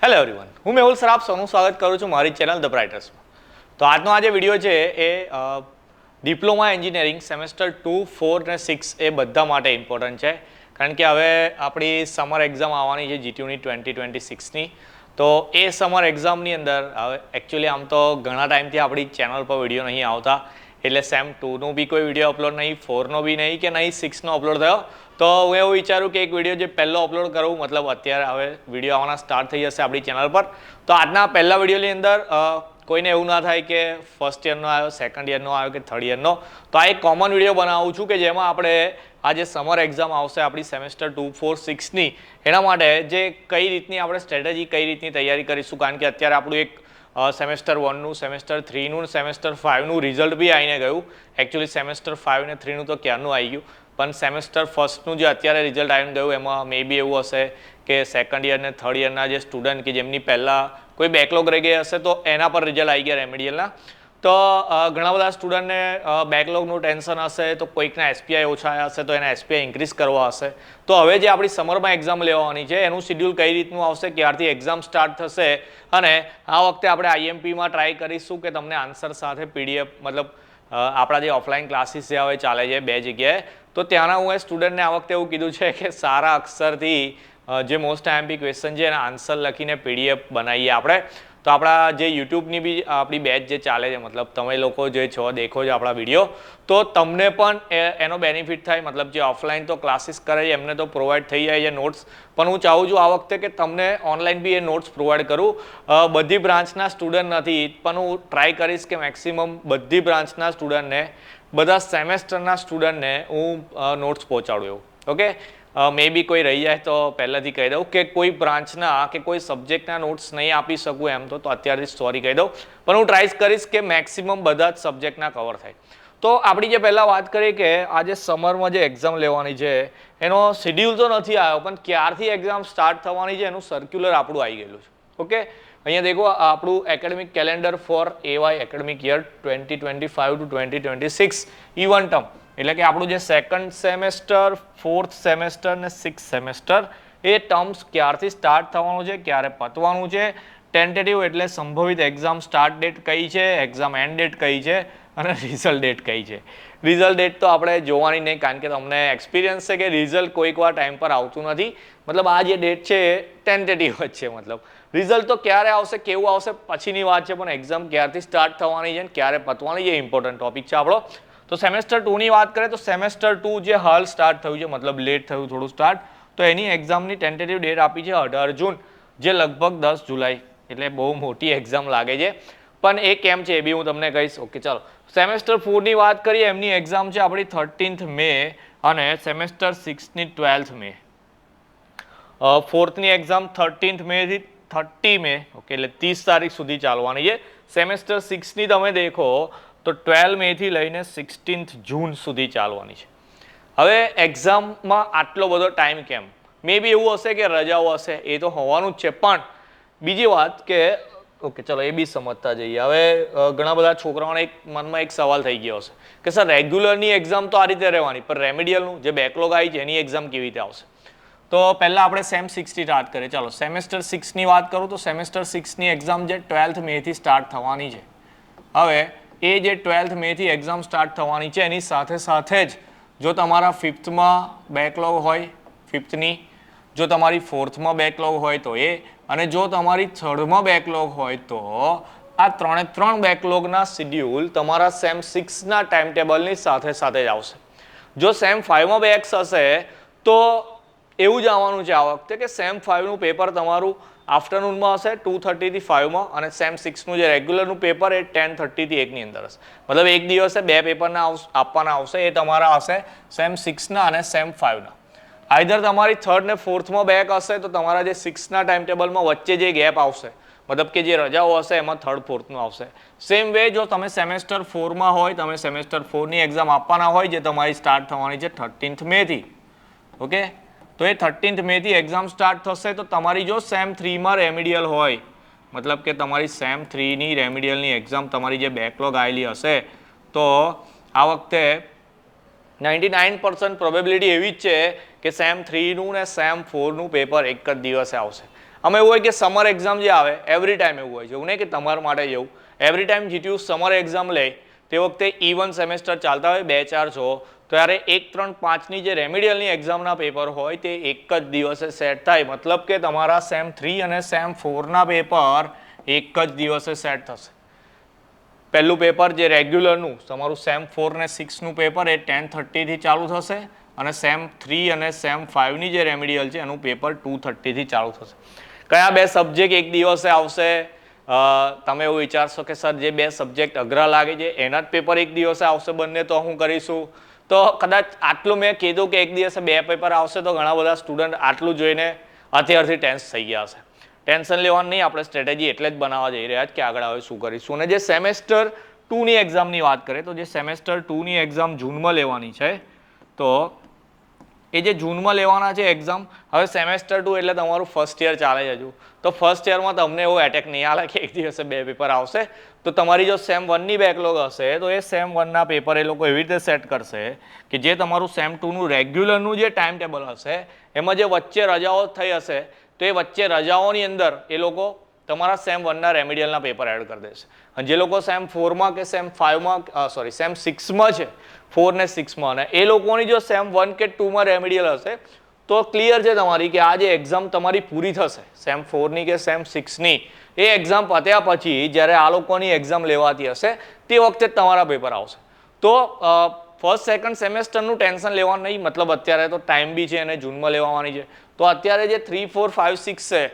Hello everyone, હું મેહુલ સરાફ સૌનું સ્વાગત કરું છું મારી ચેનલ ધ બ્રાઇટર્સમાં. તો આજનો આ જે વિડીયો છે એ ડિપ્લોમા એન્જિનિયરિંગ સેમેસ્ટર 2, 4 અને 6 એ બધા માટે ઇમ્પોર્ટન્ટ છે. કારણ કે હવે આપણી સમર એક્ઝામ આવવાની છે જીટીયુની 2026ની. તો એ સમર એક્ઝામની અંદર હવે એકચ્યુઅલી આમ તો ઘણા ટાઈમથી આપણી ચેનલ પર વિડીયો નહીં આવતા, એટલે સેમ 2નો બી કોઈ વિડીયો અપલોડ નહીં, 4નો બી નહીં કે નહીં 6નો અપલોડ થયો. તો હું એવું વિચારું કે એક વિડીયો જે પહેલો અપલોડ કરું, મતલબ અત્યારે હવે વિડીયો આવવાના સ્ટાર્ટ થઈ જશે આપણી ચેનલ પર. તો આજના પહેલા વિડીયોની અંદર કોઈને એવું ના થાય કે ફર્સ્ટ યરનો આવ્યો, સેકન્ડ યરનો આવ્યો કે થર્ડ યરનો. તો આ એક કોમન વિડીયો બનાવું છું કે જેમાં આપણે આ જે સમર એક્ઝામ આવશે આપણી સેમેસ્ટર 2, 4, 6ની, એના માટે જે કઈ રીતની આપણે સ્ટ્રેટેજી, કઈ રીતની તૈયારી કરીશું. કારણ કે અત્યારે આપણું એક સેમેસ્ટર 1નું, સેમેસ્ટર 3નું, સેમેસ્ટર 5નું રિઝલ્ટ બી આવીને ગયું. એકચ્યુઅલી સેમેસ્ટર 5 અને 3નું તો ક્યારનું આવી ગયું, પણ સેમેસ્ટર ફર્સ્ટનું જે અત્યારે રિઝલ્ટ આવીને ગયું એમાં મે બી એવું હશે કે સેકન્ડ યર અને થર્ડ યરના જે સ્ટુડન્ટ કે જેમની પહેલાં કોઈ બેકલોગ રહી ગઈ હશે તો એના પર રિઝલ્ટ આવી ગયા રેમેડિયલના. તો ઘણા બધા સ્ટુડન્ટને બેકલોગનું ટેન્શન હશે, તો કોઈકના એસપીઆઈ ઓછા આવ્યા હશે તો એના એસપીઆઈ ઇન્ક્રીઝ કરવા હશે. તો હવે જે આપણી સમરમાં એક્ઝામ લેવાની છે એનું શિડ્યુલ કઈ રીતનું આવશે, ક્યારથી એક્ઝામ સ્ટાર્ટ થશે, અને આ વખતે આપણે આઈએમપીમાં ટ્રાય કરીશું કે તમને આન્સર સાથે પીડીએફ, મતલબ આપણા જે ઓફલાઈન ક્લાસીસ જે હવે ચાલે છે 2 જગ્યાએ, તો ત્યાંના હું એ સ્ટુડન્ટને આ વખતે એવું કીધું છે કે સારા અક્ષરથી જે મોસ્ટ આઈએમપી ક્વેશ્ચન છે એના આન્સર લખીને પીડીએફ બનાવીએ આપણે. તો આપણા જે યુટ્યુબની બી આપણી બેચ જે ચાલે છે, મતલબ તમે લોકો જે છો દેખો છો આપણા વિડીયો, તો તમને પણ એનો બેનિફિટ થાય. મતલબ જે ઓફલાઈન તો ક્લાસીસ કરે છે એમને તો પ્રોવાઈડ થઈ જાય છે નોટ્સ, પણ હું ચાહું છું આ વખતે કે તમને ઓનલાઈન બી એ નોટ્સ પ્રોવાઈડ કરું. બધી બ્રાન્ચના સ્ટુડન્ટ નથી, પણ હું ટ્રાય કરીશ કે મેક્સિમમ બધી બ્રાન્ચના સ્ટુડન્ટને, બધા સેમેસ્ટરના સ્ટુડન્ટને હું નોટ્સ પહોંચાડું એવું. ઓકે, મે બી કોઈ રહી જાય તો પહેલાંથી કહી દઉં કે કોઈ બ્રાન્ચના કે કોઈ સબ્જેક્ટના નોટ્સ નહીં આપી શકું એમ તો અત્યારથી સોરી કહી દઉં, પણ હું ટ્રાય કરીશ કે મેક્સિમમ બધા જ સબ્જેક્ટના કવર થાય. તો આપણી જે પહેલાં વાત કરીએ કે આજે સમરમાં જે એક્ઝામ લેવાની છે એનો શિડ્યુલ તો નથી આવ્યો, પણ ક્યારથી એક્ઝામ સ્ટાર્ટ થવાની છે એનું સર્ક્યુલર આપણું આવી ગયેલું છે. ઓકે, અહીંયા દેખો આપણું academic calendar for AY academic year 2025 to 2026 even term, એટલે કે આપણું જે સેકન્ડ સેમેસ્ટર, ફોર્થ સેમેસ્ટર ને 6th સેમેસ્ટર, એ ટર્મ્સ ક્યારથી સ્ટાર્ટ થવાનું છે, ક્યારે પતવાનું છે, ટેન્ટેટિવ એટલે સંભવિત એક્ઝામ સ્ટાર્ટ ડેટ કઈ છે, એક્ઝામ એન્ડ ડેટ કઈ છે, અને રિઝલ્ટ ડેટ કઈ છે. રિઝલ્ટ ડેટ તો આપણે જોવાની નહીં, કારણ કે તમને એક્સપિરિયન્સ છે કે રિઝલ્ટ કોઈક વાર ટાઈમ પર આવતું નથી. મતલબ આ જે ડેટ છે એ ટેન્ટેટિવ જ છે. મતલબ રિઝલ્ટ તો ક્યારે આવશે, કેવું આવશે પછીની વાત છે, પણ એક્ઝામ ક્યારથી સ્ટાર્ટ થવાની છે, ક્યારે પતવાની છે, ઇમ્પોર્ટન્ટ ટોપિક છે આપણો. તો સેમેસ્ટર 2ની વાત કરીએ તો સેમેસ્ટર 2 જે હાલ સ્ટાર્ટ થયું છે, મતલબ લેટ થયું થોડું સ્ટાર્ટ, તો એની એક્ઝામની ટેન્ટેટિવ ડેટ આપી છે 18 જૂન, જે લગભગ 10 જુલાઈ, એટલે બહુ મોટી એક્ઝામ લાગે છે. પણ એ કેમ છે એ બી હું તમને કહીશ. ઓકે, ચાલો સેમેસ્ટર 4ની વાત કરીએ, એમની એક્ઝામ છે આપણી 13th મે અને સેમેસ્ટર 6ની 12th મે. ફોર્થની એક્ઝામ 13th મેથી 30 મે, ઓકે, એટલે 30 તારીખ સુધી ચાલવાની છે. સેમેસ્ટર 6ની તમે દેખો તો 12 મેથી લઈને 16th જૂન સુધી ચાલવાની છે. હવે એક્ઝામમાં આટલો બધો ટાઈમ કેમ? મે બી એવું હશે કે રજાઓ હશે, એ તો હોવાનું જ છે, પણ બીજી વાત કે ઓકે ચલો એ બી સમજતા જઈએ. હવે ઘણા બધા છોકરાઓને મનમાં એક સવાલ થઈ ગયો હશે કે સર રેગ્યુલરની એક્ઝામ તો આ રીતે રહેવાની, પણ રેમેડિયલનું જે બેકલોગ આવી છે એની એક્ઝામ કેવી રીતે આવશે? તો પહેલાં આપણે સેમ 6થી સ્ટાર્ટ કરીએ. ચાલો સેમેસ્ટર 6ની વાત કરું તો સેમેસ્ટર 6ની એક્ઝામ જે 12th મેથી સ્ટાર્ટ થવાની છે. હવે એ જે 12th મેથી એક્ઝામ સ્ટાર્ટ થવાની છે એની સાથે સાથે જ જો તમારા 5thમાં બેકલોગ હોય 5thની, જો તમારી 4thમાં બેકલોગ હોય તો એ, અને જો તમારી 3rdમાં બેકલોગ હોય તો આ 3 બેકલોગના શિડ્યુલ તમારા સેમ 6ના ટાઈમ ટેબલની સાથે સાથે જ આવશે. જો સેમ 5માં બેક્સ હશે તો એવું જ આવવાનું છે આ વખતે કે સેમ 5નું પેપર તમારું આફ્ટરનૂનમાં હશે 2:30 થી 5માં, અને સેમ 6નું જે રેગ્યુલરનું પેપર એ 10:30 થી 1ની અંદર હશે. મતલબ એક દિવસે 2 પેપરના આપવાના આવશે, એ તમારા હશે સેમ 6ના અને સેમ 5ના. આઈધર તમારી 3rd ને 4thમાં બેક હશે તો તમારા જે 6ના ટાઈમ ટેબલમાં વચ્ચે જે ગેપ આવશે, મતલબ કે જે રજાઓ હશે એમાં 3rd 4thનું આવશે. સેમ વે જો તમે સેમેસ્ટર 4માં હોય, તમે સેમેસ્ટર 4ની એક્ઝામ આપવાના હોય જે તમારી સ્ટાર્ટ થવાની છે 13th મેથી. ઓકે, તો એ 13th મેથી એક્ઝામ સ્ટાર્ટ થશે તો તમારી જો સેમ 3માં રેમેડિયલ હોય, મતલબ કે તમારી સેમ 3ની રેમેડિયલની એક્ઝામ તમારી જે બેકલોગ આવેલી હશે, તો આ વખતે 99% પ્રોબેબિલિટી એવી જ છે કે સેમ 3નું ને સેમ 4નું પેપર એક જ દિવસે આવશે. અમે એવું હોય કે સમર એક્ઝામ જે આવે એવરી ટાઈમ એવું હોય છે, એવું નહીં કે તમારા માટે એવું every time GTU summer exam લે તે વખતે E1 સેમેસ્ટર ચાલતા હોય 2, 4, 6, તો ત્યારે 1, 3, 5ની જે રેમિડિયલની એક્ઝામના પેપર હોય તે એક જ દિવસે સેટ થાય. મતલબ કે તમારા સેમ 3 અને સેમ 4ના પેપર એક જ દિવસે સેટ થશે. પહેલું પેપર જે રેગ્યુલરનું તમારું સેમ 4 ને 6નું પેપર એ 10:30થી ચાલુ થશે અને સેમ 3 અને સેમ 5ની જે રેમિડિયલ છે એનું પેપર 2:30થી ચાલુ થશે. કયા બે સબ્જેક્ટ એક દિવસે આવશે? તમે એવું વિચારશો કે સર જે બે સબ્જેક્ટ અઘરા લાગે છે એના જ પેપર એક દિવસે આવશે બંને, તો શું કરીશું? તો કદાચ આટલું મેં કીધું કે એક દિવસે બે પેપર આવશે તો ઘણા બધા સ્ટુડન્ટ આટલું જોઈને અત્યારથી ટેન્સ થઈ ગયા હશે. ટેન્શન લેવાનું નહીં, આપણે સ્ટ્રેટેજી એટલે જ બનાવવા જઈ રહ્યા કે આગળ હવે શું કરીશું. અને જે સેમેસ્ટર 2ની એક્ઝામની વાત કરીએ તો જે સેમેસ્ટર 2ની એક્ઝામ જૂનમાં લેવાની છે, તો એ જે જૂનમાં લેવાના છે એક્ઝામ, હવે સેમેસ્ટર 2 એટલે તમારું ફર્સ્ટ યર ચાલે છે હજુ, તો ફર્સ્ટ યરમાં તમને એવો એટેક નહીં આવે કે એક દિવસે બે પેપર આવશે. તો તમારી જો સેમ 1ની બેકલોગ હશે તો એ સેમ 1ના પેપર એ લોકો એવી રીતે સેટ કરશે કે જે તમારું સેમ 2નું રેગ્યુલરનું જે ટાઈમ ટેબલ હશે એમાં જે વચ્ચે રજાઓ થઈ હશે તો એ વચ્ચે રજાઓની અંદર એ લોકો તમારા સેમ 1ના રેમિડિયલના પેપર એડ કરી દેશે. અને જે લોકો સેમ 4માં કે સેમ 5માં સેમ 6માં છે, 4 ને 6માં, અને એ લોકોની જો સેમ 1 કે 2માં રેમિડિયલ હશે તો ક્લિયર છે તમારી કે આ જે એક્ઝામ તમારી પૂરી થશે સેમ 4ની કે સેમ 6ની, એ એક્ઝામ પત્યા પછી જ્યારે આ લોકોની એક્ઝામ લેવાતી હશે તે વખતે જ તમારા પેપર આવશે. તો ફર્સ્ટ સેકન્ડ સેમેસ્ટરનું ટેન્શન લેવાનું નહીં, મતલબ અત્યારે તો ટાઈમ બી છે અને જૂનમાં લેવાની છે, તો અત્યારે જે 3, 4, 5, 6 છે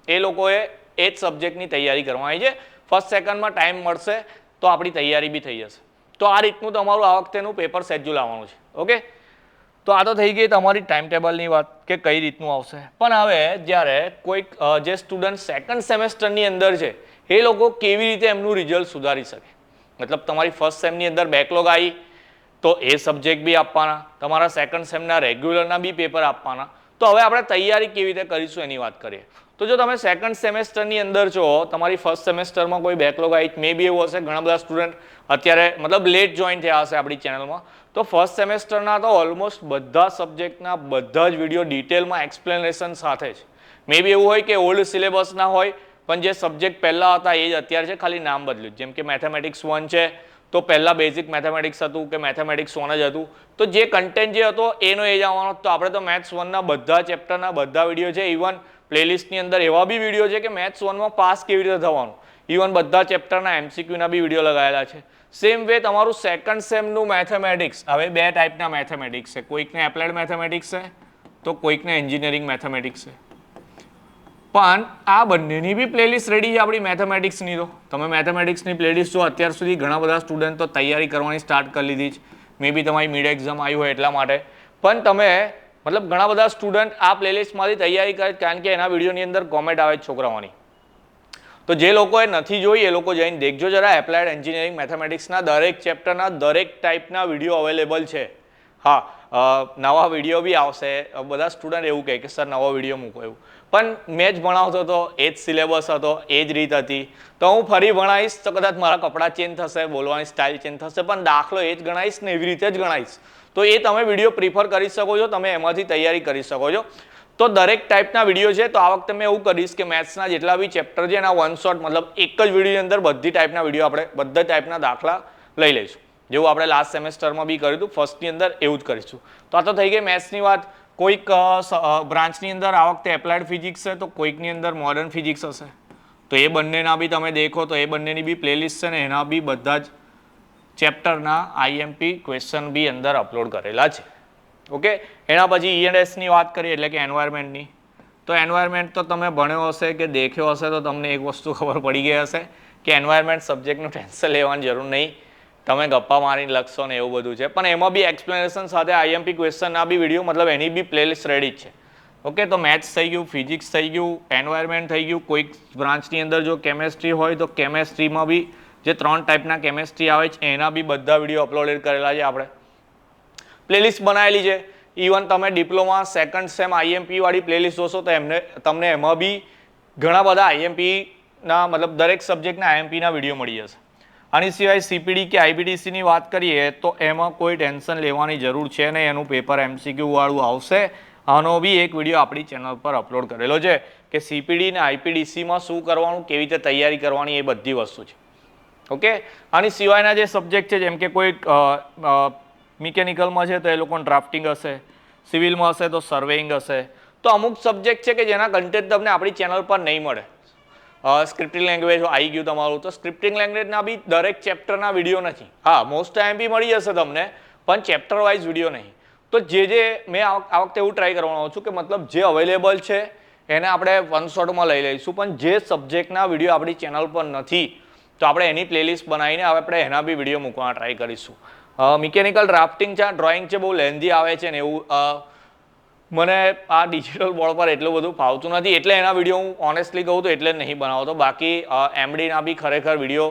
એ લોકોએ એ જ સબ્જેક્ટની તૈયારી કરવાની છે. ફર્સ્ટ સેકન્ડમાં ટાઈમ મળશે તો આપણી તૈયારી બી થઈ જશે. તો આ રીતનું તમારું આ વખતેનું પેપર શેડ્યુલ આવવાનું છે. ઓકે, તો આ તો થઈ ગઈ તમારી ટાઈમ ટેબલની વાત કે કઈ રીતનું આવશે. પણ હવે જ્યારે કોઈક જે સ્ટુડન્ટ સેકન્ડ સેમેસ્ટરની અંદર છે એ લોકો કેવી રીતે એમનું રિઝલ્ટ સુધારી શકે? મતલબ તમારી ફર્સ્ટ સેમની અંદર બેકલોગ આવી તો એ સબ્જેક્ટ બી આપવાના, તમારા સેકન્ડ સેમના રેગ્યુલરના બી પેપર આપવાના. તો હવે આપણે તૈયારી કેવી રીતે કરીશું એની વાત કરીએ. તો જો તમે સેકન્ડ સેમેસ્ટરની અંદર છો, તમારી ફર્સ્ટ સેમેસ્ટરમાં કોઈ બેકલોગ આવી, મે બી એવું હશે ઘણા બધા સ્ટુડન્ટ અત્યારે મતલબ લેટ જોઈન થયા હશે આપણી ચેનલમાં, તો ફર્સ્ટ સેમેસ્ટરના તો ઓલમોસ્ટ બધા સબ્જેક્ટના બધા જ વિડીયો ડિટેલમાં એક્સપ્લેનેશન સાથે છે. મે બી એવું હોય કે ઓલ્ડ સિલેબસના હોય પણ જે સબ્જેક્ટ પહેલાં હતા એ જ અત્યારે છે, ખાલી નામ બદલ્યું. જેમ કે મેથેમેટિક્સ 1 છે તો પહેલાં બેઝિક મેથેમેટિક્સ હતું કે મેથેમેટિક્સ 1 જ હતું, તો જે કન્ટેન્ટ જે હતો એનો એ જ આવવાનો. તો આપણે તો મેથ્સ 1ના બધા ચેપ્ટરના બધા વિડીયો છે, ઇવન પ્લેલિસ્ટની અંદર એવા બી વિડીયો છે કે મેથ્સ 1માં પાસ કેવી રીતે થવાનું, ઇવન બધા ચેપ્ટરના MCQના બી વિડીયો લગાવેલા છે. સેમ વે તમારું સેકન્ડ સેમનું મેથેમેટિક્સ, હવે બે ટાઈપના મેથેમેટિક્સ છે, કોઈકને એપ્લાઇડ મેથેમેટિક્સ છે તો કોઈકને એન્જિનિયરિંગ મેથેમેટિક્સ છે. પણ આ બંનેની બી પ્લેલિસ્ટ રેડી છે આપણી મેથેમેટિક્સની. તો તમે મેથેમેટિક્સની પ્લેલિસ્ટ જો અત્યાર સુધી ઘણા બધા સ્ટુડન્ટ તો તૈયારી કરવાની સ્ટાર્ટ કરી લીધી છે, મે બી તમારી મિડ એક્ઝામ આવી હોય એટલા માટે. પણ તમે મતલબ ઘણા બધા સ્ટુડન્ટ આ પ્લેલિસ્ટમાંથી તૈયારી કરે કારણ કે એના વિડીયોની અંદર કોમેન્ટ આવે છે છોકરાઓની. તો જે લોકોએ નથી જોઈ એ લોકો જઈને દેખજો જરા. એપ્લાઇડ એન્જિનિયરિંગ મેથેમેટિક્સના દરેક ચેપ્ટરના દરેક ટાઈપના વિડીયો અવેલેબલ છે. હા, નવા વિડીયો બી આવશે. બધા સ્ટુડન્ટ એવું કહે કે સર નવો વિડીયો મૂકો એવું, પણ મેં જ ભણાવતો હતો, એ જ સિલેબસ હતો, એ જ રીત હતી. તો હું ફરી ભણાવીશ તો કદાચ મારા કપડાં ચેન્જ થશે, બોલવાની સ્ટાઇલ ચેન્જ થશે, પણ દાખલો એ જ ગણાવીશ ને એવી રીતે જ ગણાવીશ. તો એ તમે વિડીયો પ્રિફર કરી શકો છો, તમે એમાંથી તૈયારી કરી શકો છો. તો દરેક ટાઈપના વિડીયો છે. તો આ વખતે મેં એવું કરીશ કે મેથ્સના જેટલા બી ચેપ્ટર છે એના વન શોટ મતલબ એક જ વિડીયોની અંદર બધી ટાઈપના વિડીયો આપણે બધા ટાઈપના દાખલા લઈ લઈશું, જેવું આપણે લાસ્ટ સેમેસ્ટરમાં બી કર્યું હતું ફર્સ્ટની અંદર એવું જ કરીશું. તો આ તો થઈ ગઈ મેથ્સની વાત. કોઈક બ્રાન્ચની અંદર આ વખતે એપ્લાઇડ ફિઝિક્સ છે તો કોઈકની અંદર મોડર્ન ફિઝિક્સ હશે, તો એ બંનેના બી તમે દેખો તો એ બંનેની બી પ્લેલિસ્ટ છે ને એના બી બધા જ ચેપ્ટરના IMP ક્વેશ્ચન બી અંદર અપલોડ કરેલા છે. ઓકે, એના પછી E&Sની વાત કરીએ એટલે કે એન્વાયરમેન્ટની. તો એન્વાયરમેન્ટ તો તમે ભણ્યો હશે કે દેખ્યો હશે તો તમને એક વસ્તુ ખબર પડી ગઈ હશે કે એન્વાયરમેન્ટ સબ્જેક્ટનું ટેન્શન લેવાની જરૂર નહીં, તમે ગપ્પા મારીને લખશો ને એવું બધું છે. પણ એમાં બી એક્સપ્લેનેશન સાથે IMP ક્વેશ્ચનના બી વિડીયો મતલબ એની બી પ્લેલિસ્ટ રેડી જ છે. ઓકે, તો મેથ્સ થઈ ગયું, ફિઝિક્સ થઈ ગયું, એન્વાયરમેન્ટ થઈ ગયું. કોઈક બ્રાન્ચની અંદર જો કેમેસ્ટ્રી હોય તો કેમેસ્ટ્રીમાં બી જે 3 ટાઈપના કેમેસ્ટ્રી આવે છે એના બી બધા વિડીયો અપલોડેડ કરેલા છે, આપણે પ્લેલિસ્ટ બનાવેલી છે. ઇવન તમે ડિપ્લોમા સેકન્ડ સેમ IMP વાળી પ્લેલિસ્ટ જોશો તો તમને એમાં બી ઘણા બધા IMPના મતલબ દરેક સબ્જેક્ટના IMPના વિડીયો મળી જશે. આની સિવાય CPD કે IBDCની વાત કરીએ તો એમાં કોઈ ટેન્શન લેવાની જરૂર છે નહીં, એનું પેપર MCQ વાળું આવશે. આનો બી એક વિડીયો આપણી ચેનલ પર અપલોડ કરેલો છે. કે સીપીડી ને આઈપીડીસીમાં શું કરવાનું, કેવી રીતે તૈયારી કરવાની, એ બધી વસ્તુ છે. ઓકે, આની સિવાયના જે સબ્જેક્ટ છે, જેમ કે કોઈ મિકેનિકલમાં છે તો એ લોકોને ડ્રાફ્ટિંગ હશે, સિવિલમાં હશે તો સર્વેઇંગ હશે. તો અમુક સબ્જેક્ટ છે કે જેના કન્ટેન્ટ તમને આપણી ચેનલ પર નહીં મળે. સ્ક્રિપ્ટિંગ લેંગ્વેજ આવી ગયું તમારું, તો સ્ક્રિપ્ટિંગ લેંગ્વેજના બી દરેક ચેપ્ટરના વિડીયો નથી. હા, મોસ્ટ ટાઈમ બી મળી જશે તમને, પણ ચેપ્ટર વાઇઝ વિડીયો નહીં. તો જે મેં આ વખતે એવું ટ્રાય કરવાનો છું કે મતલબ જે અવેલેબલ છે એને આપણે વન શોટમાં લઈ લઈશું, પણ જે સબ્જેક્ટના વિડીયો આપણી ચેનલ પર નથી તો આપણે એની પ્લેલિસ્ટ બનાવીને આપણે એના બી વિડીયો મૂકવાનો ટ્રાય કરીશું. મિકેનિકલ ડ્રાફ્ટિંગ છે, ડ્રોઈંગ છે, બહુ લેન્ધી આવે છે ને એવું મને આ ડિજિટલ બોર્ડ પર એટલું બધું ફાવતું નથી, એટલે એના વિડીયો હું ઓનેસ્ટલી કહું તો એટલે જ નહીં બનાવતો. બાકી એમડીના બી ખરેખર વિડીયો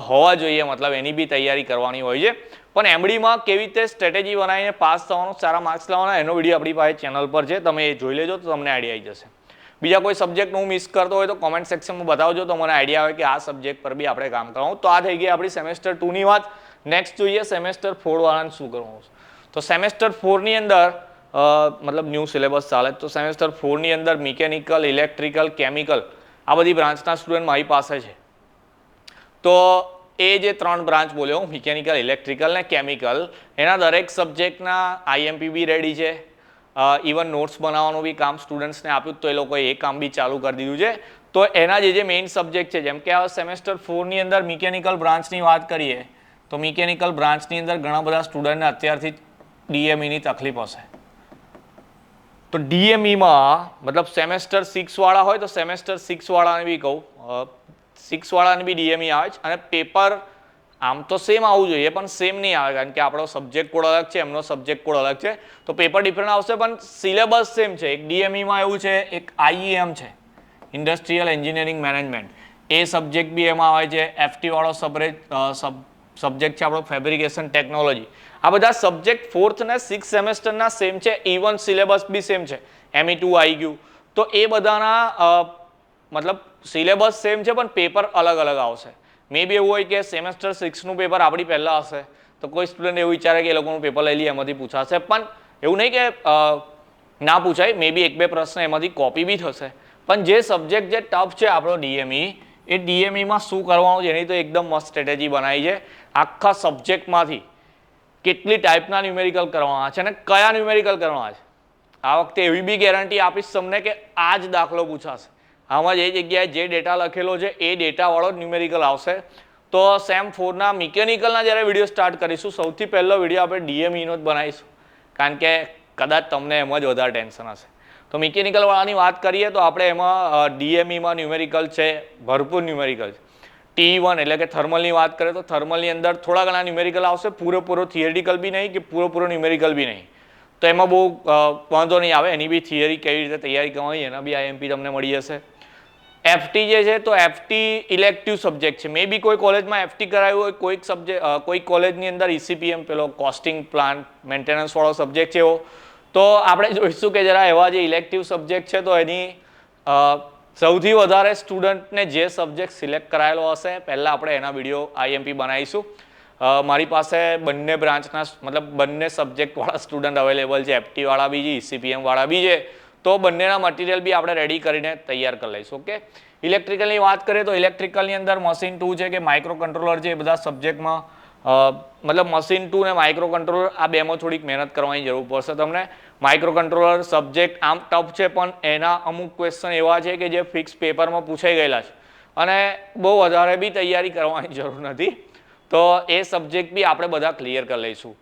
હોવા જોઈએ, મતલબ એની બી તૈયારી કરવાની હોય છે. પણ એમડીમાં કેવી રીતે સ્ટ્રેટેજી બનાવીને પાસ થવાનું, સારા માર્ક્સ લાવવાના, એનો વિડીયો આપણી પાસે ચેનલ પર છે, તમે એ જોઈ લેજો તો તમને આઈડિયા આવી જશે. બીજા કોઈ સબ્જેક્ટ હું મિસ કરતો હોય તો કોમેન્ટ સેક્શનમાં બતાવજો, તો મને આઈડિયા આવે કે આ સબ્જેક્ટ પર બી આપણે કામ કરવાનું. તો આ થઈ ગઈ આપણી સેમેસ્ટર 2ની વાત. નેક્સ્ટ જોઈએ સેમેસ્ટર 4 વાળાને શું કરવાનું છે. તો સેમેસ્ટર 4ની અંદર મતલબ ન્યૂ સિલેબસ ચાલે, તો સેમેસ્ટર 4ની અંદર મિકેનિકલ, ઇલેક્ટ્રિકલ, કેમિકલ આ બધી બ્રાન્ચના સ્ટુડન્ટ મારી પાસે છે. તો એ જે 3 બ્રાન્ચ બોલ્યો, મિકેનિકલ, ઇલેક્ટ્રિકલ ને કેમિકલ, એના દરેક સબ્જેક્ટના આઈએમપી બી રેડી છે. ઇવન નોટ્સ બનાવવાનું બી કામ સ્ટુડન્ટ્સને આપ્યું, તો એ લોકોએ એ કામ બી ચાલુ કરી દીધું છે. તો એના જે મેઇન સબ્જેક્ટ છે, જેમ કે આ સેમેસ્ટર 4ની અંદર મિકેનિકલ બ્રાન્ચની વાત કરીએ તો મિકેનિકલ બ્રાન્ચની અંદર ઘણા બધા સ્ટુડન્ટને અત્યારથી ડીએમઈની તકલીફ હશે. તો ડીએમઈમાં મતલબ સેમેસ્ટર 6 વાળા હોય તો સેમેસ્ટર 6 વાળાને બી કહું, 6 વાળાને બી ડીએમઈ આવે છે, અને પેપર આમ તો સેમ આવવું જોઈએ પણ સેમ નહીં આવે, કારણ કે આપણો સબ્જેક્ટ કોડ અલગ છે, એમનો સબ્જેક્ટ કોડ અલગ છે, તો પેપર ડિફરન્ટ આવશે પણ સિલેબસ સેમ છે. એક ડીએમઈમાં એવું છે, એક આઈઈએમ છે, ઇન્ડસ્ટ્રીયલ એન્જિનિયરિંગ મેનેજમેન્ટ, એ સબ્જેક્ટ બી એમાં આવે છે. એફટી વાળો સબ્જેક્ટ છે આપણો ફેબ્રિકેશન ટેકનોલોજી. આ બધા સબ્જેક્ટ 4th ને 6th સેમેસ્ટરના સેમ છે, ઇવન સિલેબસ બી સેમ છે. ME2 આવી ગયું, તો એ બધાના મતલબ સિલેબસ સેમ છે પણ પેપર અલગ અલગ આવશે. મે બી એવું હોય કે સેમેસ્ટર 6નું પેપર આપણી પહેલાં હશે, તો કોઈ સ્ટુડન્ટ એવું વિચારે કે એ લોકોનું પેપર લઈ લઈએ, એમાંથી પૂછાશે. પણ એવું નહીં કે ના પૂછાય, મે બી 1-2 પ્રશ્ન એમાંથી કોપી બી થશે. પણ જે સબ્જેક્ટ જે ટફ છે આપણો ડીએમઈ, એ ડીએમઈમાં શું કરવાનું છે એની તો એકદમ મસ્ત સ્ટ્રેટેજી બનાવી છે. આખા સબ્જેક્ટમાંથી કેટલી ટાઈપના ન્યુમેરિકલ કરવાના છે અને કયા ન્યુમેરિકલ કરવાના છે. આ વખતે એવી બી ગેરંટી આપીશ તમને કે આ જ દાખલો પૂછાશે. આમાં જે જગ્યાએ જે ડેટા લખેલો છે એ ડેટાવાળો ન્યુમેરિકલ આવશે. તો સેમ 4ના મિકેનિકલના જ્યારે વિડીયો સ્ટાર્ટ કરીશું, સૌથી પહેલો વિડીયો આપણે ડીએમઈનો જ બનાવીશું, કારણ કે કદાચ તમને એમાં જ વધારે ટેન્શન હશે. તો મિકેનિકલવાળાની વાત કરીએ તો આપણે એમાં ડીએમઈમાં ન્યુમેરિકલ છે, ભરપૂર ન્યુમેરિકલ છે. T1 એટલે કે થર્મલની વાત કરીએ તો થર્મલની અંદર થોડા ઘણા ન્યુમેરિકલ આવશે, પૂરેપૂરો થિયરિટિકલ બી નહીં કે પૂરેપૂરો ન્યુમેરિકલ બી નહીં. તો એમાં બહુ વાંધો નહીં આવે, એની બી થિયરી કેવી રીતે તૈયારી કરવાની એના બી આઈએમપી તમને મળી જશે. એફટી જે છે તો એફટી ઇલેક્ટિવ સબ્જેક્ટ છે. મે બી કોઈ કોલેજમાં એફટી કરાયું હોય, કોઈક સબ્જેક્ટ કોઈક કોલેજની અંદર ઈસીપીએમ પેલો કોસ્ટિંગ પ્લાન્ટ મેન્ટેનન્સ વાળો સબ્જેક્ટ છે એવો. તો આપણે જોઈશું કે જરા એવા જે ઇલેક્ટિવ સબ્જેક્ટ છે તો એની સૌથી વધારે સ્ટુડન્ટને જે સબ્જેક્ટ સિલેક્ટ કરાયેલો હશે પહેલાં આપણે એના વિડીયો આઈએમપી બનાવીશું. મારી પાસે બંને બ્રાન્ચના મતલબ બંને સબ્જેક્ટવાળા સ્ટુડન્ટ અવેલેબલ છે, એફટીવાળા બી છે, ઈસીપીએમવાળા બી છે. તો બંનેના મટીરિયલ બી આપણે રેડી કરીને તૈયાર કરી લઈશું. ઓકે, ઇલેક્ટ્રિકલની વાત કરીએ તો ઇલેક્ટ્રિકલની અંદર મશીન 2 છે કે માઇક્રો કંટ્રોલર છે, એ બધા સબ્જેક્ટમાં મતલબ મશીન 2 ને માઇક્રો કંટ્રોલર આ બેમાં થોડીક મહેનત કરવાની જરૂર પડશે તમને. માઇક્રો કંટ્રોલર સબ્જેક્ટ આમ ટફ છે પણ એના અમુક ક્વેશ્ચન એવા છે કે જે ફિક્સ પેપરમાં પૂછાઈ ગયેલા છે અને બહુ વધારે બી તૈયારી કરવાની જરૂર નથી. તો એ સબ્જેક્ટ બી આપણે બધા ક્લિયર કરી લઈશું.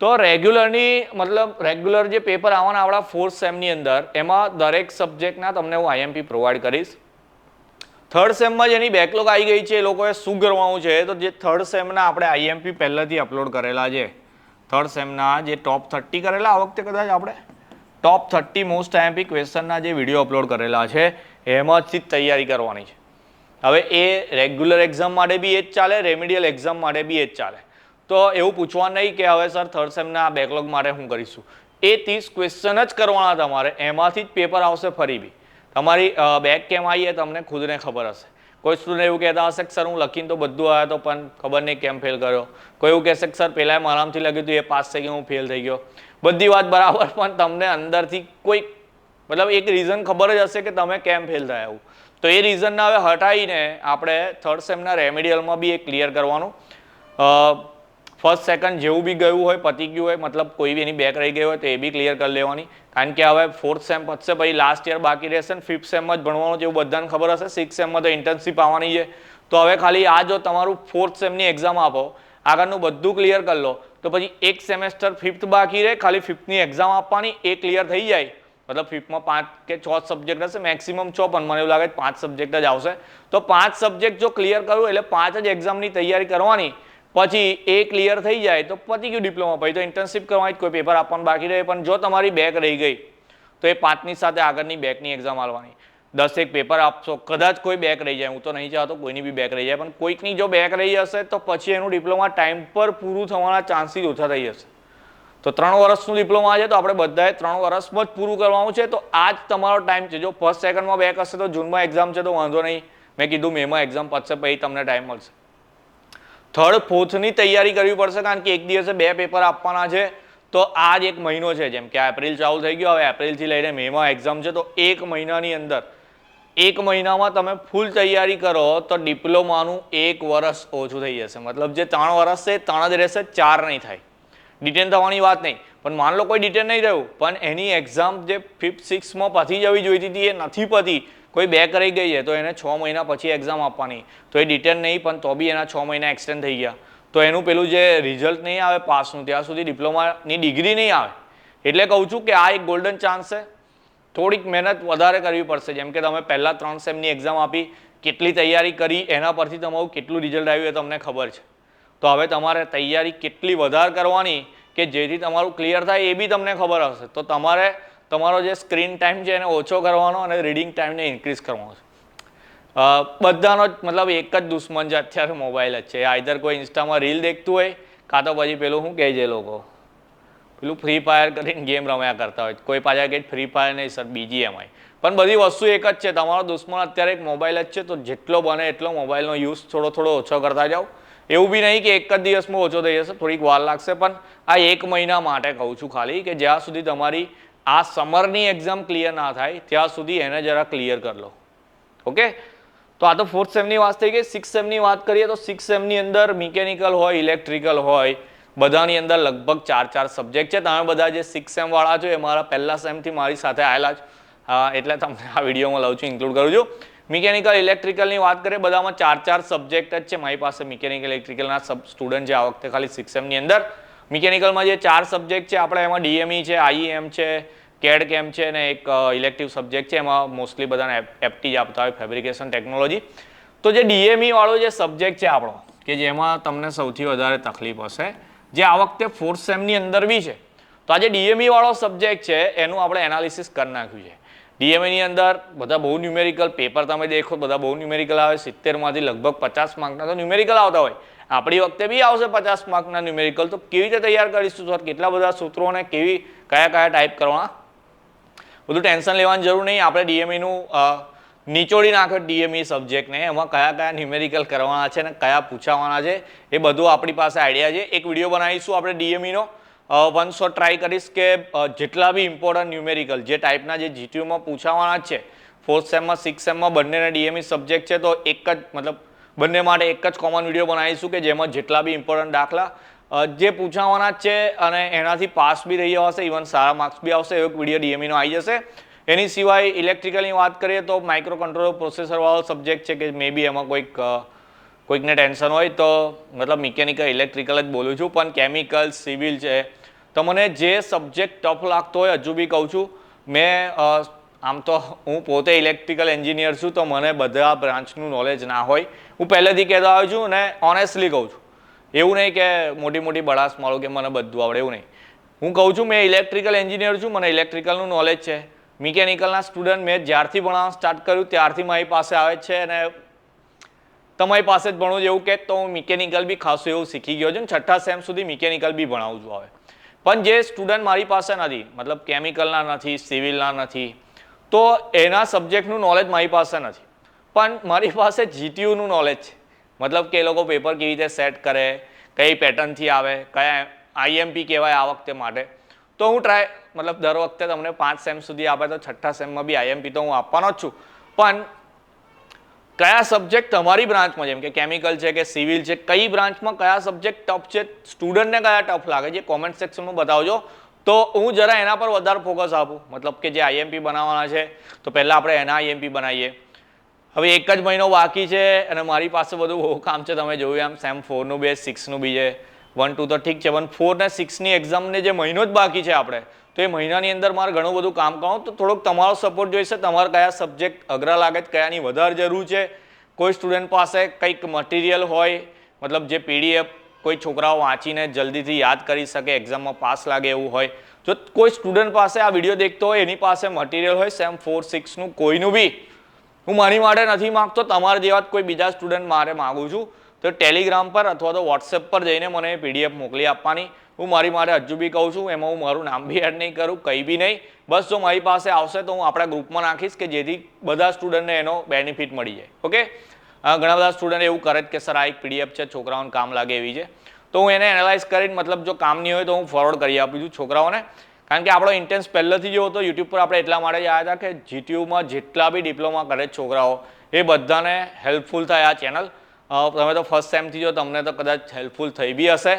તો રેગ્યુલરની મતલબ રેગ્યુલર જે પેપર આવવાના આપણા 4th સેમની અંદર, એમાં દરેક સબ્જેક્ટના તમને હું આઈએમપી પ્રોવાઈડ કરીશ. 3rd સેમમાં જેની બેકલોગ આવી ગઈ છે એ લોકોએ શું કરવાનું છે, તો જે 3rd સેમના આપણે આઈએમપી પહેલાંથી અપલોડ કરેલા છે, 3rd સેમના જે ટોપ 30 કરેલા, આ વખતે કદાચ આપણે ટોપ 30 મોસ્ટ આઈએમપી ક્વેશ્ચનના જે વિડીયો અપલોડ કરેલા છે એમાંથી જ તૈયારી કરવાની છે. હવે એ રેગ્યુલર એક્ઝામ માટે બી એ જ ચાલે, રેમિડિયલ એક્ઝામ માટે બી એ જ ચાલે. તો એવું પૂછવાનું નહીં કે હવે સર 3rd સેમના બેકલોગ માટે શું કરીશું. એ 30 ક્વેશ્ચન જ કરવાના તમારે, એમાંથી જ પેપર આવશે. ફરી બી તમારી બેક કેમ આવી એ તમને ખુદને ખબર હશે. કોઈ સ્ટુડન્ટ એવું કહેતા હશે કે સર હું લખીને તો બધું આવ્યો તો પણ ખબર નહીં કેમ ફેલ કર્યો. કોઈ એવું કહેશે કે સર પહેલાં આરામથી લખ્યું હતું એ પાસ થઈ ગયું, હું ફેલ થઈ ગયો. બધી વાત બરાબર, પણ તમને અંદરથી કોઈ મતલબ એક રીઝન ખબર જ હશે કે તમે કેમ ફેલ થયા એવું. તો એ રીઝનને હવે હટાવીને આપણે થર્ડ સેમના રેમેડિયલમાં બી એ ક્લિયર કરવાનું. ફર્સ્ટ સેકન્ડ જેવું બી ગયું હોય પતી ગયું હોય, મતલબ કોઈ બી એની બેક રહી ગઈ હોય તો એ બી ક્લિયર કરી લેવાની. કારણ કે હવે ફોર્થ સેમ પતશે પછી લાસ્ટ યર બાકી રહેશે ને ફિફ્થ સેમમાં જ ભણવાનું છે એવું બધાને ખબર હશે. સિક્સ સેમમાં તો ઇન્ટર્નશીપ આવવાની છે. તો હવે ખાલી આ જો તમારું ફોર્થ સેમની એક્ઝામ આપો, આગળનું બધું ક્લિયર કરી લો, તો પછી એક સેમેસ્ટર ફિફ્થ બાકી રહે, ખાલી ફિફ્થની એક્ઝામ આપવાની, એ ક્લિયર થઈ જાય. મતલબ ફિફ્થમાં 5 કે 6 સબ્જેક્ટ હશે, મેક્સિમમ 6, પણ મને એવું લાગે 5 સબ્જેક્ટ જ આવશે. તો 5 સબ્જેક્ટ જો ક્લિયર કરવું એટલે 5 જ એક્ઝામની તૈયારી કરવાની, પછી એ ક્લિયર થઈ જાય તો પતી ગયું ડિપ્લોમા. પછી તો ઇન્ટર્નશીપ કરવાની, કોઈ પેપર આપવાનું બાકી રહે. પણ જો તમારી બેક રહી ગઈ તો એ 5ની સાથે આગળની બેકની એક્ઝામ આપવાની. 10 પેપર આપશો, કદાચ કોઈ બેક રહી જાય, હું તો નહીં ચાહતો કોઈની બી બેક રહી જાય, પણ કોઈકની જો બેક રહી હશે તો પછી એનું ડિપ્લોમા ટાઈમ પર પૂરું થવાના ચાન્સીસ ઓછા થઈ જશે. તો 3 વર્ષનું ડિપ્લોમા છે તો આપણે બધાએ 3 વર્ષમાં જ પૂરું કરવાનું છે. તો આ જ તમારો ટાઈમ છે. જો ફર્સ્ટ સેકન્ડમાં બેક હશે તો જૂનમાં એક્ઝામ છે તો વાંધો નહીં, મેં કીધું મેમાં એક્ઝામ પતશે પછી તમને ટાઈમ મળશે. થર્ડ ફોર્થની તૈયારી કરવી પડશે, કારણ કે એક દિવસે 2 પેપર આપવાના છે. તો આ જ એક મહિનો છે, જેમ કે એપ્રિલ ચાલુ થઈ ગયો, હવે એપ્રિલથી લઈને મેમાં એક્ઝામ છે. તો 1 મહિનાની અંદર 1 મહિનામાં તમે ફૂલ તૈયારી કરો તો ડિપ્લોમાનું 1 વર્ષ ઓછું થઈ જશે. મતલબ જે 3 વર્ષ છે 3 જ રહેશે, 4 નહીં થાય. ડિટેન થવાની વાત નહીં, પણ માન લો કોઈ ડિટેન નહીં થયું પણ એની એક્ઝામ જે 5th 6માં પતી જવી જોઈતી હતી એ નથી પતી, કોઈ બેક રહી ગઈ છે તો એને 6 મહિના પછી એક્ઝામ આપવાની. તો એ ડિટેન નહીં પણ તો બી એના 6 મહિના એક્સટેન્ડ થઈ ગયા. તો એનું પેલું જે રિઝલ્ટ નહીં આવે પાસનું, ત્યાં સુધી ડિપ્લોમાની ડિગ્રી નહીં આવે. એટલે કહું છું કે આ એક ગોલ્ડન ચાન્સ છે. થોડીક મહેનત વધારે કરવી પડશે. જેમ કે તમે પહેલાં 3 સેમની એક્ઝામ આપી, કેટલી તૈયારી કરી, એના પરથી તમારું કેટલું રિઝલ્ટ આવ્યું એ તમને ખબર છે. તો હવે તમારે તૈયારી કેટલી વધારે કરવાની કે જેથી તમારું ક્લિયર થાય એ બી તમને ખબર હશે. તો તમારે તમારો જે સ્ક્રીન ટાઈમ છે એને ઓછો કરવાનો અને રીડિંગ ટાઈમને ઇન્ક્રીઝ કરવાનો છે. બધાનો જ મતલબ એક જ દુશ્મન છે અત્યારે, મોબાઈલ જ છે. આઈધર કોઈ ઇન્સ્ટામાં રીલ દેખતું હોય, કાં તો પછી પેલું શું કહે છે લોકો, પેલું ફ્રી ફાયર કરીને ગેમ રમ્યા કરતા હોય. કોઈ પાછા કે ફ્રી ફાયર નહીં સર, BGMI. પણ બધી વસ્તુ એક જ છે. તમારો દુશ્મન અત્યારે એક મોબાઈલ જ છે. તો જેટલો બને એટલો મોબાઈલનો યુઝ થોડો ઓછો કરતા જાઓ. એવું બી નહીં કે એક જ દિવસમાં ઓછો થઈ જશે, થોડીક વાર લાગશે. પણ આ 1 મહિના માટે કહું છું ખાલી, કે જ્યાં સુધી તમારી આ સમરની એક્ઝામ ક્લિયર ના થાય ત્યાં સુધી એને જરા ક્લિયર કરી લો. ઓકે, તો આ તો ફોર્થ સેમની વાત થઈ ગઈ. 6th સેમની વાત કરીએ તો 6th સેમની અંદર મિકેનિકલ હોય, ઇલેક્ટ્રિકલ હોય, બધાની અંદર લગભગ 4 સબ્જેક્ટ છે. તમે બધા જે 6th સેમ વાળા છો એ મારા પહેલા સેમથી મારી સાથે આવેલા જ, એટલે તમને આ વિડીયોમાં લઉં છું, ઇન્ક્લુડ કરું છું. મિકેનિકલ ઇલેક્ટ્રિકલની વાત કરીએ, બધામાં 4 સબ્જેક્ટ જ છે. મારી પાસે મિકેનિકલ ઇલેક્ટ્રિકલના સ્ટુડન્ટ છે આ વખતે ખાલી 6th સેમની અંદર. મિકેનિકલમાં જે 4 સબ્જેક્ટ છે આપણે એમાં DME છે, IEM છે, CAD CAM છે અને એક ઇલેક્ટિવ સબ્જેક્ટ છે. એમાં મોસ્ટલી બધાને FT જ આપતા હોય, ફેબ્રિકેશન ટેકનોલોજી. તો જે DME વાળો જે સબ્જેક્ટ છે આપણો, કે જેમાં તમને સૌથી વધારે તકલીફ હશે, જે આ વખતે 4th સેમની અંદર બી છે. તો આ જે DME વાળો સબ્જેક્ટ છે એનું આપણે એનાલિસિસ કરી નાખ્યું છે. DMEની અંદર બધા બહુ ન્યુમેરિકલ પેપર તમે દેખો, બધા બહુ ન્યુમેરિકલ આવે. 70માંથી લગભગ 50 માર્કના તો ન્યુમેરિકલ આવતા હોય. આપણી વખતે બી આવશે 50 માર્કના ન્યુમેરિકલ. તો કેવી રીતે તૈયાર કરીશું સર, કેટલા બધા સૂત્રો અને કયા ટાઈપ કરવાના, બધું ટેન્શન લેવાની જરૂર નહીં. આપણે DMEનું નીચોડી નાખો DME સબ્જેક્ટને, એમાં કયા ન્યુમેરિકલ કરવાના છે અને કયા પૂછાવાના છે એ બધું આપણી પાસે આઈડિયા છે. એક વિડીયો બનાવીશું આપણે DMEનો. વન શોટ ટ્રાય કરીશ કે જેટલા બી ઇમ્પોર્ટન્ટ ન્યુમેરિકલ જે ટાઈપના જે GTUમાં પૂછાવાના જ છે, 4th સેમમાં 6th સેમમાં બંનેના DME સબ્જેક્ટ છે, તો એક જ મતલબ બંને માટે એક જ કોમન વિડીયો બનાવીશું કે જેમાં જેટલા બી ઇમ્પોર્ટન્ટ દાખલા જે પૂછાવાના જ છે અને એનાથી પાસ બી રહી જવાશે, ઇવન સારા માર્ક્સ બી આવશે, એવો વિડીયો DMEનો આવી જશે. એની સિવાય ઇલેક્ટ્રિકલની વાત કરીએ તો માઇક્રો કંટ્રોલર પ્રોસેસરવાળો સબ્જેક્ટ છે કે મે બી એમાં કોઈકને ટેન્શન હોય તો, મતલબ મિકેનિકલ ઇલેક્ટ્રિકલ જ બોલું છું, પણ કેમિકલ, સિવિલ છે, તમને જે સબ્જેક્ટ ટફ લાગતો હોય, હજુ બી કહું છું, મેં આમ તો હું પોતે ઇલેક્ટ્રિકલ એન્જિનિયર છું તો મને બધા બ્રાન્ચનું નોલેજ ના હોય. હું પહેલેથી કહેતો આવ્યો છું અને ઓનેસ્ટલી કહું છું. એવું નહીં કે મોટી બળાસ મારું કે મને બધું આવડે, એવું નહીં. હું કહું છું મેં ઇલેક્ટ્રિકલ એન્જિનિયર છું, મને ઇલેક્ટ્રિકલનું નોલેજ છે. મિકેનિકલના સ્ટુડન્ટ મેં જ્યારથી ભણવાનું સ્ટાર્ટ કર્યું ત્યારથી મારી પાસે આવે છે અને તમારી પાસે જ ભણવું એવું કે તો હું મિકેનિકલ બી ખાસું એવું શીખી ગયો છું. 6ઠ્ઠા સેમ સુધી મિકેનિકલ બી ભણાવું છું હવે. પણ જે સ્ટુડન્ટ મારી પાસે નથી, મતલબ કેમિકલના નથી, સિવિલના નથી, તો એના સબ્જેક્ટનું નોલેજ મારી પાસે નથી. પણ મારી પાસે GTUનું નોલેજ છે. મતલબ કે એ લોકો પેપર કેવી રીતે સેટ કરે, કઈ પેટર્નથી આવે, કયા IMP કહેવાય આ વખતે માટે. તો હું મતલબ દર વખતે તમને 5 સેમ સુધી આપે તો છઠ્ઠા સેમમાં બી આઈએમપી તો હું આપવાનો જ છું, પણ કયા સબ્જેક્ટ તમારી બ્રાન્ચમાં, જેમ કે કેમિકલ છે કે સિવિલ છે, કઈ બ્રાન્ચમાં કયા સબ્જેક્ટ ટફ છે, સ્ટુડન્ટને કયા ટફ લાગે છે, કોમેન્ટ સેક્શનમાં બતાવજો તો હું જરા એના પર વધારે ફોકસ આપું. મતલબ કે જે આઈએમપી બનાવવાના છે તો પહેલાં આપણે એના આઈએમપી બનાવીએ. હવે એક જ મહિનો બાકી છે અને મારી પાસે બધું બહુ કામ છે. તમે જોયું એમ સેમ 4નું બી 6નું બી છે, 1 2 તો ઠીક છે, પણ 4 ને 6ની એક્ઝામને જે મહિનો જ બાકી છે આપણે, તો એ મહિનાની અંદર મારે ઘણું બધું કામ કરવું. તો થોડોક તમારો સપોર્ટ જોઈશે. તમારે કયા સબ્જેક્ટ અઘરા લાગે છે, કયાની વધારે જરૂર છે, કોઈ સ્ટુડન્ટ પાસે કંઈક મટીરિયલ હોય, મતલબ જે પીડીએફ કોઈ છોકરાઓ વાંચીને જલ્દીથી યાદ કરી શકે, એક્ઝામમાં પાસ લાગે એવું હોય, જો કોઈ સ્ટુડન્ટ પાસે આ વિડીયો દેખતો હોય એની પાસે મટીરિયલ હોય સેમ 4 6નું કોઈનું બી, હું મારી માટે નથી માગતો, તમારા જેવા કોઈ બીજા સ્ટુડન્ટ મારે માગું છું, તો ટેલિગ્રામ પર અથવા તો વોટ્સએપ પર જઈને મને પીડીએફ મોકલી આપવાની. હું મારી માટે હજુ બી કહું છું, એમાં હું મારું નામ બી એડ નહીં કરું, કંઈ બી નહીં. બસ જો મારી પાસે આવશે તો હું આપણા ગ્રુપમાં નાખીશ કે જેથી બધા સ્ટુડન્ટને એનો બેનિફિટ મળી જાય. ઓકે, ઘણા બધા સ્ટુડન્ટ એવું કરે કે સર આ એક પીડીએફ છે, છોકરાઓને કામ લાગે એવી છે, તો હું એને એનાલાઇઝ કરીને, મતલબ જો કામ નહીં હોય તો હું ફોરવર્ડ કરી આપું છું છોકરાઓને. કારણ કે આપણો ઇન્ટેન્સ પહેલેથી જો હતો યુટ્યુબ પર આપણે એટલા માટે જ આવ્યા હતા કે જીટીયુમાં જેટલા બી ડિપ્લોમા કરે છોકરાઓ એ બધાને હેલ્પફુલ થાય આ ચેનલ. તમે તો ફર્સ્ટ ટાઈમથી જો, તમને તો કદાચ હેલ્પફુલ થઈ બી હશે.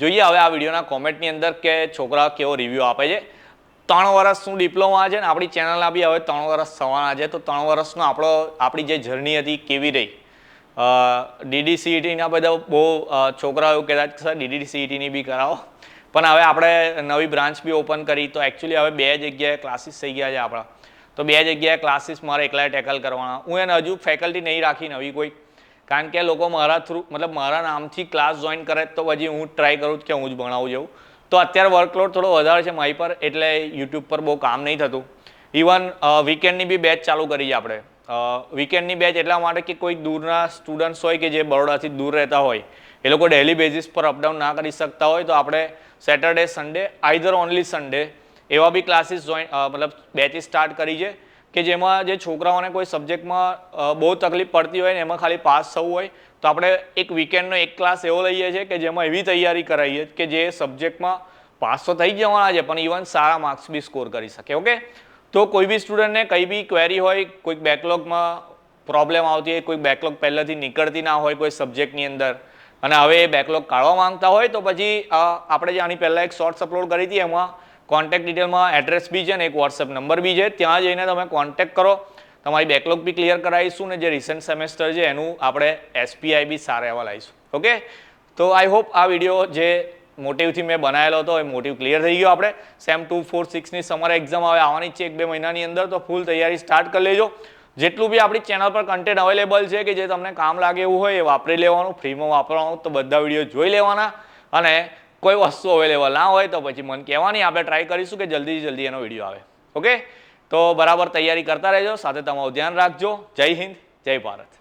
જોઈએ હવે આ વિડીયોના કોમેન્ટની અંદર કે છોકરા કેવો રિવ્યૂ આપે છે. 3 વર્ષનું ડિપ્લોમા છે ને આપણી ચેનલના બી હવે 3 વર્ષ થવાના છે, તો 3 વર્ષનો આપણી જે જર્ની હતી કેવી રહી. DDCETના બધા બહુ છોકરાઓ એવું કહેતા કે સર DDCETની બી કરાવો, પણ હવે આપણે નવી બ્રાન્ચ બી ઓપન કરી તો એકચ્યુઅલી હવે 2 જગ્યાએ ક્લાસીસ થઈ ગયા છે આપણા, તો 2 જગ્યાએ ક્લાસીસ મારે એકલાએ ટેકલ કરવાના. હું એને હજુ ફેકલ્ટી નહીં રાખી નવી કોઈ, કારણ કે લોકો મારા થ્રુ, મતલબ મારા નામથી ક્લાસ જોઈન કરે તો પછી હું ટ્રાય કરું કે હું જ ભણાવું જવું. તો અત્યારે વર્કલોડ થોડો વધારે છે મારી પર, એટલે યુટ્યુબ પર બહુ કામ નહીં થતું. ઇવન વીકેન્ડની બી બેચ ચાલુ કરી છે આપણે. વીકેન્ડની બેચ એટલા માટે કે કોઈ દૂરના સ્ટુડન્ટ્સ હોય કે જે બરોડાથી દૂર રહેતા હોય, એ લોકો ડેલી બેઝિસ પર અપડાઉન ના કરી શકતા હોય, તો આપણે Saturday Sunday, either only Sunday એવા બી ક્લાસીસ મતલબ બેચીસ સ્ટાર્ટ કરી છે કે જેમાં જે છોકરાઓને કોઈ સબ્જેક્ટમાં બહુ તકલીફ પડતી હોય ને એમાં ખાલી પાસ થવું હોય, તો આપણે એક વીકેન્ડનો એક ક્લાસ એવો લઈએ છીએ કે જેમાં એવી તૈયારી કરાવીએ કે જે સબ્જેક્ટમાં પાસ તો થઈ જવાના છે પણ ઇવન સારા માર્ક્સ બી સ્કોર કરી શકે. ઓકે, તો કોઈ બી સ્ટુડન્ટને કંઈ બી ક્વેરી હોય, કોઈક બેકલોગમાં પ્રોબ્લેમ આવતી હોય, કોઈ બેકલોગ પહેલાંથી નીકળતી ના હોય કોઈ સબ્જેક્ટની અંદર, અને હવે એ બેકલોગ કાઢવા માંગતા હોય, તો પછી આપણે જે આની પહેલાં એક શોર્ટ્સ અપલોડ કરી હતી એમાં કોન્ટેક્ટ ડિટેલમાં એડ્રેસ બી છે ને એક વોટ્સએપ નંબર બી છે, ત્યાં જઈને તમે કોન્ટેક્ટ કરો, તમારી બેકલોગ બી ક્લિયર કરાવીશું ને જે રિસન્ટ સેમેસ્ટર છે એનું આપણે SPI બી સારા એવા લાવીશું. ઓકે, તો આઈ હોપ આ વિડીયો જે મોટિવથી મેં બનાવેલો હતો એ મોટિવ ક્લિયર થઈ ગયો. આપણે સેમ 2 4 6ની સમર એક્ઝામ હવે આવવાની છે 1-2 મહિનાની અંદર, તો ફૂલ તૈયારી સ્ટાર્ટ કરી લેજો. જેટલું બી આપણી ચેનલ પર કન્ટેન્ટ અવેલેબલ છે કે જે તમને કામ લાગે એવું હોય એ વાપરી લેવાનું, ફ્રીમાં વાપરવાનું, તો બધા વિડીયો જોઈ લેવાના, અને કોઈ વસ્તુ અવેલેબલ ના હોય તો પછી મને કહેવાની, આપણે ટ્રાય કરીશું કે જલ્દીથી જલ્દી એનો વિડીયો આવે. ઓકે, તો બરાબર તૈયારી કરતા રહેજો, સાથે તમારું ધ્યાન રાખજો. જય હિન્દ, જય ભારત.